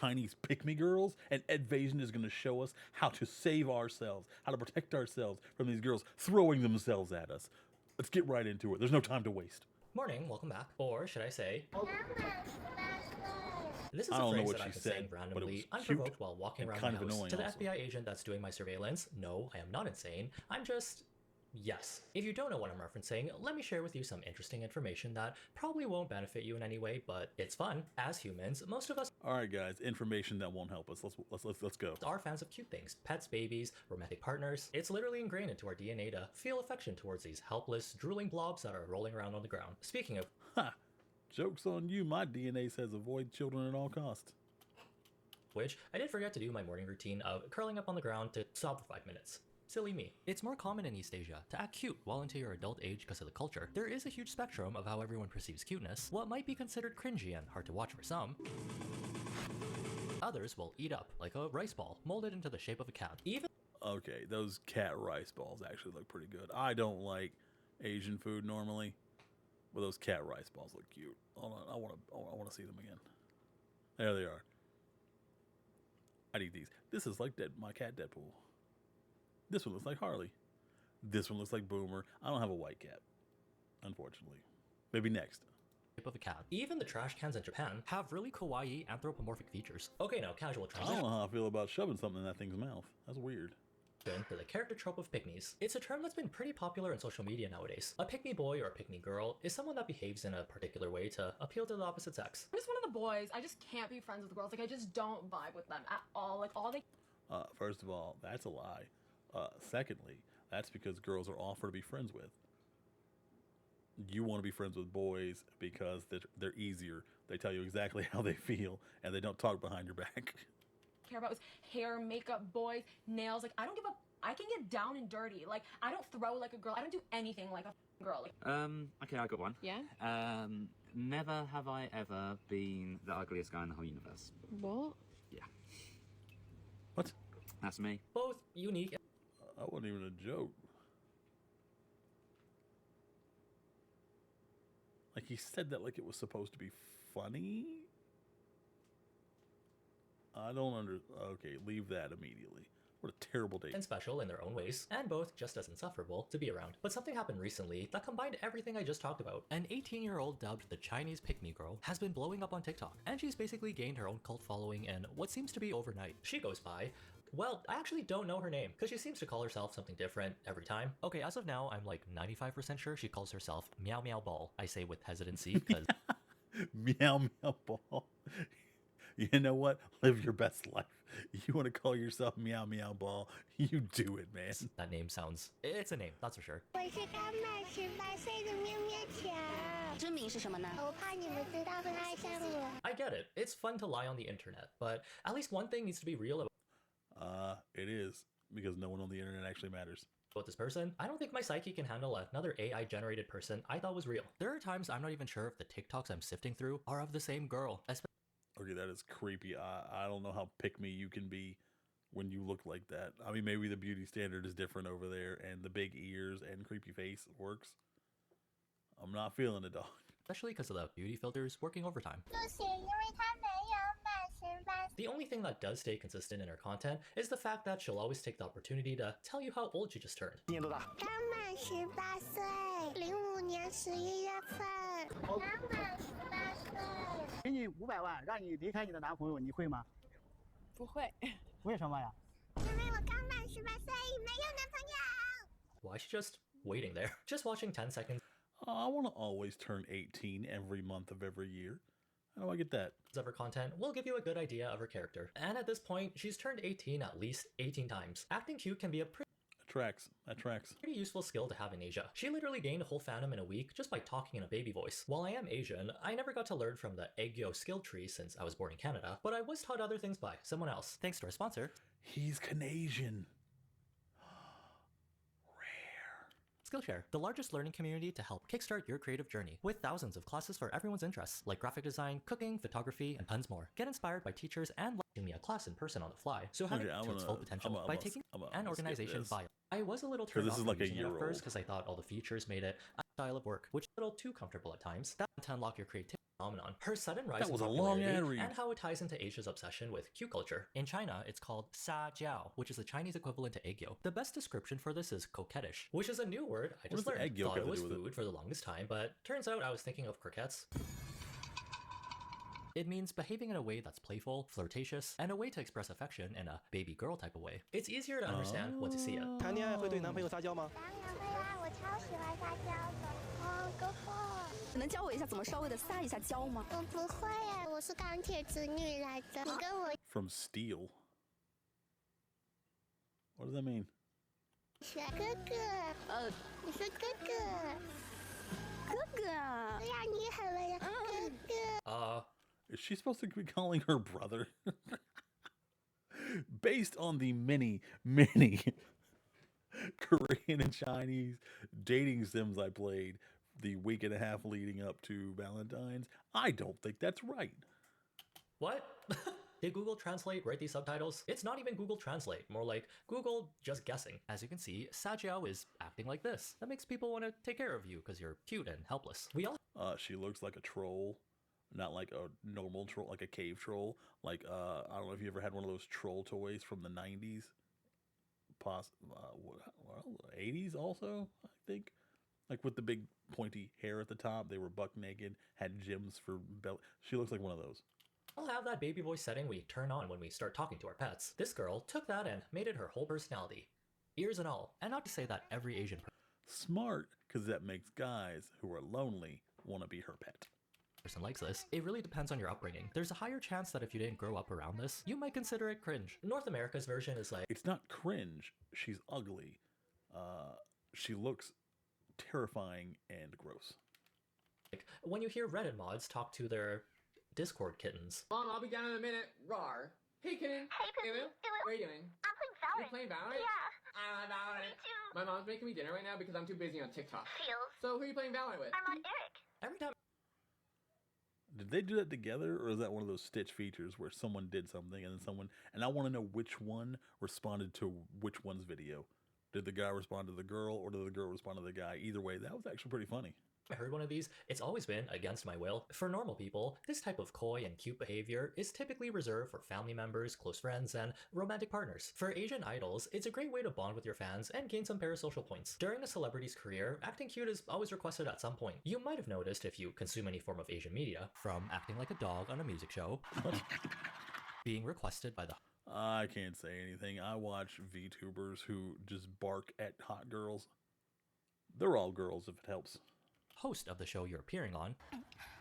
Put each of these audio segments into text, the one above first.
Chinese pick-me girls, and Edvasion is going to show us how to save ourselves, how to protect ourselves from these girls throwing themselves at us. Let's get right into it. There's no time to waste. Morning, welcome back. Or should I say... This is I a don't know phrase what that she I've been said, saying but it randomly, was unprovoked cute while walking and around kind my of house. annoying To the also. FBI agent that's doing my surveillance, no, I am not insane. I'm just... Yes. If you don't know what I'm referencing, let me share with you some interesting information that probably won't benefit you in any way, but it's fun. As humans, most of us All right, guys, information that won't help us. Let's go. are fans of cute things. Pets, babies, romantic partners. It's literally ingrained into our DNA to feel affection towards these helpless, drooling blobs that are rolling around on the ground. Speaking of Ha! Joke's on you. My DNA says avoid children at all costs. which, I did forget to do my morning routine of curling up on the ground to sob for 5 minutes. Silly me. It's more common in East Asia to act cute well into your adult age because of the culture. There is a huge spectrum of how everyone perceives cuteness. What might be considered cringy and hard to watch for some, others will eat up like a rice ball molded into the shape of a cat. Even Okay, those cat rice balls actually look pretty good. I don't like Asian food normally, but those cat rice balls look cute. Hold on, I want to see them again. There they are. I'd eat these. This is like my cat Deadpool. This one looks like Harley. This one looks like Boomer. I don't have a white cat, unfortunately. Maybe next. shape of a cat. Even the trash cans in Japan have really kawaii anthropomorphic features. Okay, now casual I don't transition know how I feel about shoving something in that thing's mouth. That's weird. to the character trope of pick-me's. It's a term that's been pretty popular in social media nowadays. A pick-me boy or a pick-me girl is someone that behaves in a particular way to appeal to the opposite sex. I'm just one of the boys. I just can't be friends with girls. Like, I just don't vibe with them at all. Like, all they First of all, that's a lie. Secondly, that's because girls are awful to be friends with. You want to be friends with boys because they're easier. They tell you exactly how they feel, and they don't talk behind your back. care about is hair, makeup, boys, nails. Like, I don't give a... I can get down and dirty. Like, I don't throw like a girl. I don't do anything like a girl. Like, Okay, I got one. Yeah? Never have I ever been the ugliest guy in the whole universe. What? Yeah, What? that's me. Both unique That wasn't even a joke. Like, he said that like it was supposed to be funny. I don't Okay, leave that immediately. What a terrible date. and special in their own ways, and both just as insufferable to be around. But something happened recently that combined everything I just talked about. An 18-year-old dubbed the Chinese pick-me girl has been blowing up on TikTok, and she's basically gained her own cult following in what seems to be overnight. She goes by... Well, I actually don't know her name, because she seems to call herself something different every time. Okay, as of now, I'm like 95% sure she calls herself Meow Meow Ball. I say with hesitancy, because Meow meow ball. You know what? Live your best life. You want to call yourself meow meow ball? You do it, man. that name sounds... It's a name, that's for sure. 我是刚满18岁的喵喵强，真名是什么呢？我怕你们知道会爱上我。 I get it. It's fun to lie on the internet, but at least one thing needs to be real It is, because no one on the internet actually matters. about this person. I don't think my psyche can handle another AI-generated person I thought was real. There are times I'm not even sure if the TikToks I'm sifting through are of the same girl, Okay, that is creepy. I don't know how pick me you can be when you look like that. I mean, maybe the beauty standard is different over there, and the big ears and creepy face works. I'm not feeling it, dog. especially because of the beauty filters working overtime. 就是因为他没有满18岁。 The only thing that does stay consistent in her content is the fact that she'll always take the opportunity to tell you how old she just turned. 刚满18岁，05年11月份。刚满18岁。给你500万，让你离开你的男朋友，你会吗？不会。为什么呀？因为我刚满18岁，没有男朋友。 Why is she just waiting there? Just watching 10 seconds I want to always turn 18 every month of every year. How do I get that? of her content will give you a good idea of her character. And at this point, she's turned 18 at least 18 times. Acting cute can be a That tracks. That tracks. pretty useful skill to have in Asia. She literally gained a whole fandom in a week just by talking in a baby voice. While I am Asian, I never got to learn from the Aegyo skill tree since I was born in Canada, but I was taught other things by someone else. Thanks to our sponsor, He's Canadian. Skillshare, the largest learning community to help kickstart your creative journey, with thousands of classes for everyone's interests, like graphic design, cooking, photography, and tons more. Get inspired by teachers and teaching me a class in person on the fly, so have Okay, it I'm to its gonna- full potential I'm by gonna- taking I'm gonna an skip organization this. bio. I was a little turned this off is from like a using it year at first old. because I thought all the features made it style of work, which is a little too comfortable at times. That to unlock your creativity phenomenon, her sudden rise in was a long popularity, ad read. and how it ties into Asia's obsession with cute culture. In China, it's called sa jiao, which is the Chinese equivalent to aegyo. The best description for this is coquettish, which is a new word I What just does the learned. egg yolk Thought have it to was do with it? food for the longest time, but turns out I was thinking of croquettes. It means behaving in a way that's playful, flirtatious, and a way to express affection in a baby girl type of way. It's easier to understand once you see it. 谈恋爱会对男朋友撒娇吗？当然会啊，我超喜欢撒娇的。哦，哥哥，能教我一下怎么稍微的撒一下娇吗？我不会啊，我是钢铁直女来的。你跟我 From Steel. What does that mean? 学哥哥，你是哥哥，哥哥，对呀，你很伟大，哥哥。 Is she supposed to be calling her brother? Based on the many Korean and Chinese dating sims I played the week and a half leading up to Valentine's, I don't think that's right. What? Did Google Translate write these subtitles? It's not even Google Translate, more like Google just guessing. As you can see, Sajiao is acting like this. That makes people want to take care of you because you're cute and helpless. We all She looks like a troll, not like a normal troll, like a cave troll. Like, I don't know if you ever had one of those troll toys from the 90s. 80s also, I think. Like with the big pointy hair at the top. They were buck naked, had gems for belly. She looks like one of those. all have that baby voice setting we turn on when we start talking to our pets. This girl took that and made it her whole personality. Ears and all. And not to say that every Asian Smart, because that makes guys who are lonely want to be her pet. person likes this. It really depends on your upbringing. There's a higher chance that if you didn't grow up around this, you might consider it cringe. North America's version is like, It's not cringe. She's ugly. She looks terrifying and gross. when you hear Reddit mods talk to their Discord kittens. Mom, I'll be down in a minute. Rar. Hey, kitten. Hey, Pippi. Emu. What are you doing? I'm playing You Valorant. playing Valorant? Yeah. I love Valorant. Me too. My mom's making me dinner right now because I'm too busy on TikTok. Feels. So who are you playing Valorant with? I'm on Eric. Every time Did they do that together, or is that one of those Stitch features where someone did something and then someone, and I want to know which one responded to which one's video? Did the guy respond to the girl, or did the girl respond to the guy? Either way, that was actually pretty funny. I heard one of these, it's always been against my will. For normal people, this type of coy and cute behavior is typically reserved for family members, close friends, and romantic partners. For Asian idols, it's a great way to bond with your fans and gain some parasocial points. During a celebrity's career, acting cute is always requested at some point. You might have noticed if you consume any form of Asian media, from acting like a dog on a music show, being requested by the I can't say anything. I watch VTubers who just bark at hot girls. They're all girls, if it helps. host of the show you're appearing on,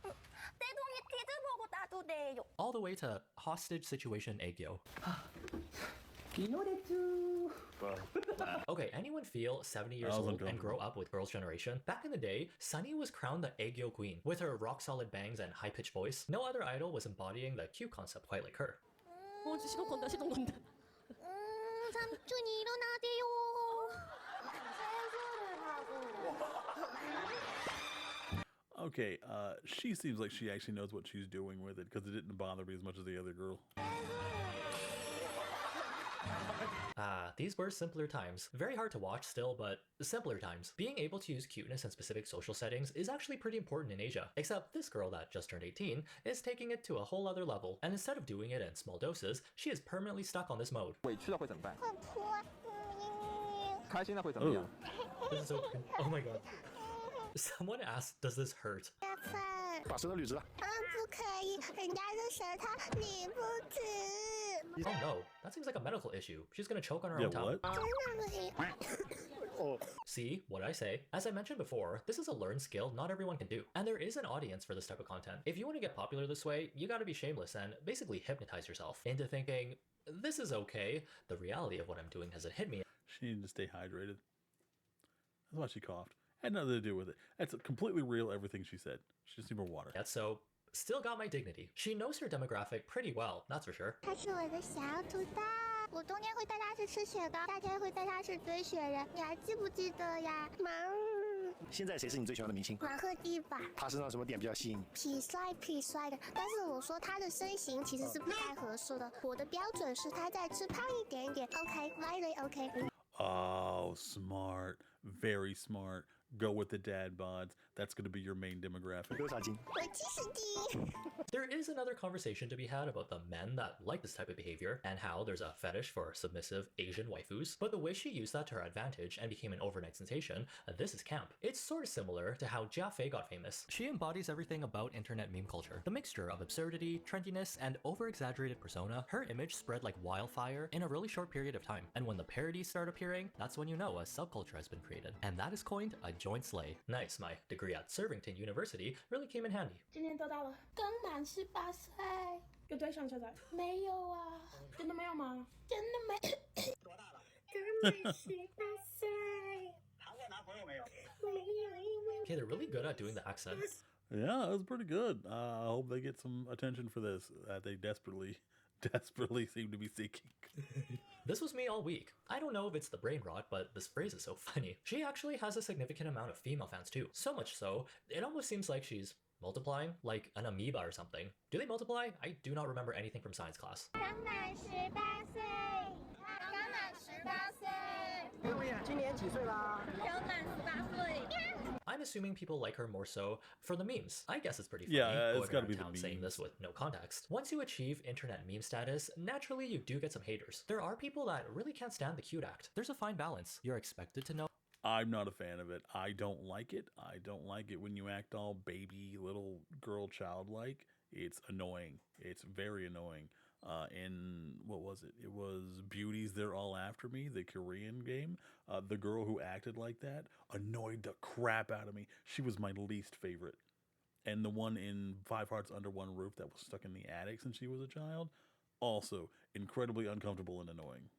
내 동이 티즈 보고 나도 돼요. all the way to hostage situation aegyo. Okay, anyone feel 70 years I was old and uncomfortable. grow up with Girls' Generation? Back in the day, Sunny was crowned the aegyo queen. With her rock-solid bangs and high-pitched voice, no other idol was embodying the cute concept quite like her. 시동 건다 시동 건다. 삼촌이 일어나대요. Okay, she seems like she actually knows what she's doing with it, because it didn't bother me as much as the other girl. These were simpler times. Very hard to watch still, but simpler times. Being able to use cuteness in specific social settings is actually pretty important in Asia. Except this girl that just turned 18 is taking it to a whole other level. And instead of doing it in small doses, she is permanently stuck on this mode. 委屈了会怎么办？会哭啊。开心了会怎么样？ This is so Oh my god. Someone asked, does this hurt? 月份。把舌头捋直了。不可以，人家的舌头捋不直。 Oh no, that seems like a medical issue. She's gonna choke on her Yeah, own tongue. what? 真的不行。 See, what I say? As I mentioned before, this is a learned skill not everyone can do. And there is an audience for this type of content. If you want to get popular this way, you gotta be shameless and basically hypnotize yourself into thinking, this is okay. The reality of what I'm doing hasn't hit me. She needed to stay hydrated. That's why she coughed. Had nothing to do with it. That's completely real, everything she said. She just needed more water. Yet, so still got my dignity. She knows her demographic pretty well, that's for sure. 他是我的小土豆，我冬天会带他去吃雪糕，夏天会带他去堆雪人，你还记不记得呀？现在谁是你最喜欢的明星？马赫蒂吧，他身上什么点比较吸引你？痞帅的，但是我说他的身形其实是不太合适的，我的标准是他再吃胖一点点。OK，very OK。 Oh, smart. Very smart. Go with the dad bods. That's going to be your main demographic. 多少斤？我70斤。 There is another conversation to be had about the men that like this type of behavior and how there's a fetish for submissive Asian waifus, but the way she used that to her advantage and became an overnight sensation, this is camp. It's sort of similar to how Jia Fei got famous. She embodies everything about internet meme culture. The mixture of absurdity, trendiness, and over-exaggerated persona, her image spread like wildfire in a really short period of time. And when the parodies start appearing, that's when you know a subculture has been created. And that is coined a joint slay. Nice, my degree at Servington University really came in handy. 今年多大了？刚满18岁。有对象现在？没有啊。真的没有吗？真的没。多大了？刚满18岁。谈过男朋友没有？没有，因为。 Okay, they're really good at doing the accent. Yeah, that was pretty good. I hope they get some attention for this that they desperately seem to be seeking. This was me all week. I don't know if it's the brain rot, but this phrase is so funny. She actually has a significant amount of female fans too. So much so, it almost seems like she's multiplying, like an amoeba or something. Do they multiply? I do not remember anything from science class. 刚满18岁，刚满18岁，刘丽，今年几岁啦？刚满18岁。 I'm assuming people like her more so for the memes. I guess it's pretty funny. Yeah, it's going gotta around be the town saying memes. this with no context. Once you achieve internet meme status, naturally you do get some haters. There are people that really can't stand the cute act. There's a fine balance. You're expected to know. I'm not a fan of it. I don't like it. I don't like it when you act all baby, little girl, childlike. It's annoying. It's very annoying. In what was it? It was Beauties They're All After Me, the Korean game. The girl who acted like that annoyed the crap out of me. She was my least favorite. And the one in Five Hearts Under One Roof that was stuck in the attic since she was a child, also incredibly uncomfortable and annoying.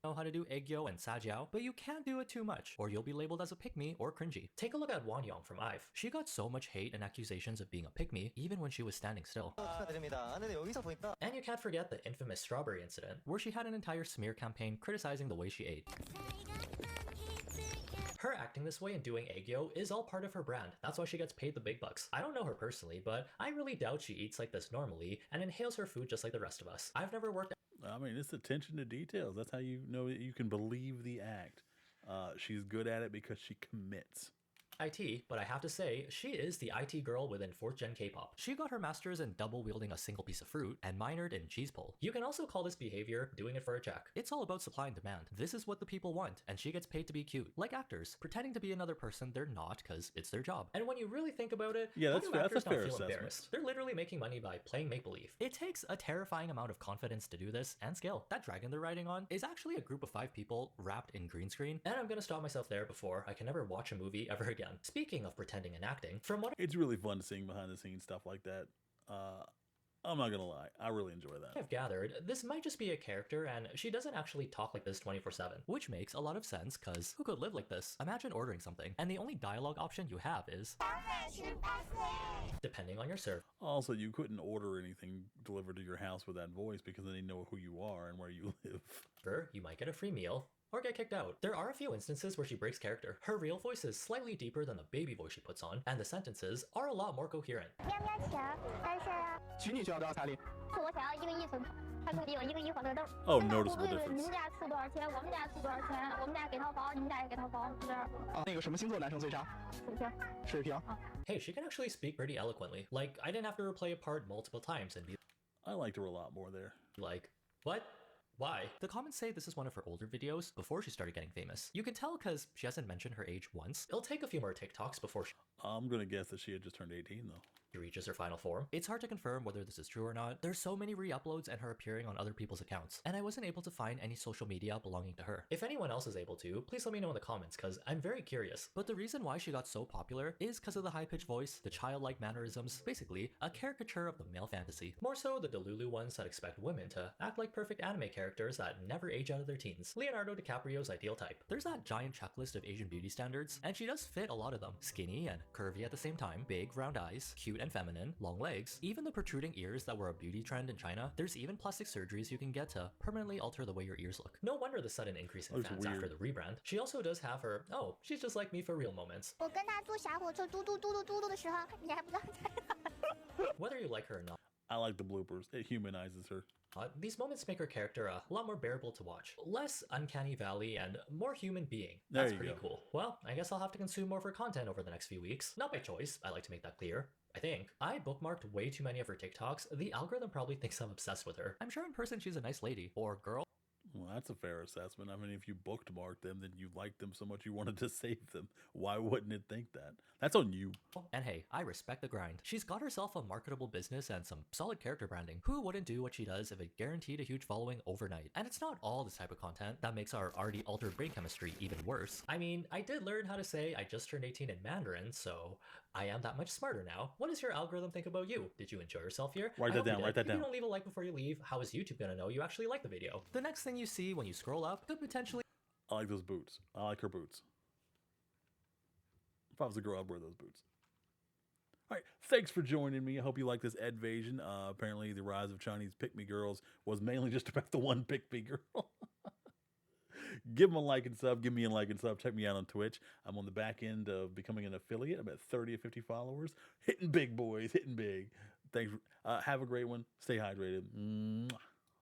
Know how to do Aegyo and Sajiao, but you can't do it too much, or you'll be labeled as a pick-me or cringy. Take a look at Wanyong from IVE. She got so much hate and accusations of being a pick-me, even when she was standing still. And you can't forget the infamous strawberry incident, where she had an entire smear campaign criticizing the way she ate. Her acting this way and doing Aegyo is all part of her brand. That's why she gets paid the big bucks. I don't know her personally, but I really doubt she eats like this normally and inhales her food just like the rest of us. I've never worked. I mean, it's attention to details. That's how you know that you can believe the act. She's good at it because she commits. IT, but I have to say, she is the IT girl within 4th gen K-pop. She got her master's in double wielding a single piece of fruit and minored in cheese pull. You can also call this behavior doing it for a check. It's all about supply and demand. This is what the people want, and she gets paid to be cute. Like actors, pretending to be another person they're not because it's their job. And when you really think about it, Yeah, how that's do fair- actors that's a not fair feel assessment. embarrassed? They're literally making money by playing make-believe. It takes a terrifying amount of confidence to do this and skill. That dragon they're riding on is actually a group of 5 people wrapped in green screen, and I'm gonna stop myself there before I can never watch a movie ever again. Speaking of pretending and acting, from what It's really fun seeing behind the scenes stuff like that. I'm not gonna lie, I really enjoy that. I've gathered, this might just be a character and she doesn't actually talk like this 24/7, which makes a lot of sense cause who could live like this? Imagine ordering something and the only dialogue option you have is depending on your server. Also, you couldn't order anything delivered to your house with that voice because then they know who you are and where you live. You might get a free meal or get kicked out. There are a few instances where she breaks character. Her real voice is slightly deeper than the baby voice she puts on, and the sentences are a lot more coherent. 要不要钱？但是娶你需要多少彩礼？我想要1个亿存款，他自己有1个亿黄豆豆。 Oh, 现在 noticeable 你 difference. 们家出多少钱？我们家出多少钱？我们家给套房，你们家也给套房，是不是？啊，那个什么星座男生最渣？水瓶。水瓶。 Hey, she can actually speak pretty eloquently. Like, I didn't have to replay a part multiple times and be I liked her a lot more there. like, what? Why? The comments say this is one of her older videos before she started getting famous. You can tell because she hasn't mentioned her age once. It'll take a few more TikToks before she I'm gonna guess that she had just turned 18 though. reaches her final form. It's hard to confirm whether this is true or not. There's so many re-uploads and her appearing on other people's accounts, and I wasn't able to find any social media belonging to her. If anyone else is able to, please let me know in the comments because I'm very curious. But the reason why she got so popular is because of the high-pitched voice, the childlike mannerisms, basically a caricature of the male fantasy. More so the Delulu ones that expect women to act like perfect anime characters that never age out of their teens. Leonardo DiCaprio's ideal type. There's that giant checklist of Asian beauty standards, and she does fit a lot of them. Skinny and curvy at the same time, big round eyes, cute and feminine, long legs, even the protruding ears that were a beauty trend in China. There's even plastic surgeries you can get to permanently alter the way your ears look. No wonder the sudden increase in Looks fans after weird. the rebrand. She also does have her, oh, she's just like me for real moments. 我跟他坐小火车嘟嘟嘟嘟嘟嘟的时候，你还不知道在哪。 Whether you like her or not, I like the bloopers. It humanizes her. These moments make her character a lot more bearable to watch. Less uncanny valley and more human being. There That's you pretty go. cool. Well, I guess I'll have to consume more of her content over the next few weeks. Not by choice, I like to make that clear. I think. I bookmarked way too many of her TikToks. The algorithm probably thinks I'm obsessed with her. I'm sure in person she's a nice lady. Or girl. Well, that's a fair assessment. I mean, if you bookmarked them, then you liked them so much you wanted to save them. Why wouldn't it think that? That's on you. And hey, I respect the grind. She's got herself a marketable business and some solid character branding. Who wouldn't do what she does if it guaranteed a huge following overnight? And it's not all this type of content that makes our already altered brain chemistry even worse. I mean, I did learn how to say I just turned 18 in Mandarin, so I am that much smarter now. What does your algorithm think about you? Did you enjoy yourself here? Write that down, write that If down. you don't leave a like before you leave, how is YouTube gonna know you actually like the video? The next thing you see when you scroll up could potentially I like those boots. I like her boots. If I was a girl, I'd wear those boots. All right, thanks for joining me. I hope you like this Edvasion. Apparently, the rise of Chinese pick-me girls was mainly just about the one pick-me girl. Give them a like and sub. Give me a like and sub. Check me out on Twitch. I'm on the back end of becoming an affiliate. I'm at 30 or 50 followers. Hitting big, boys. Hitting big. Thanks. Have a great one. Stay hydrated. Mwah.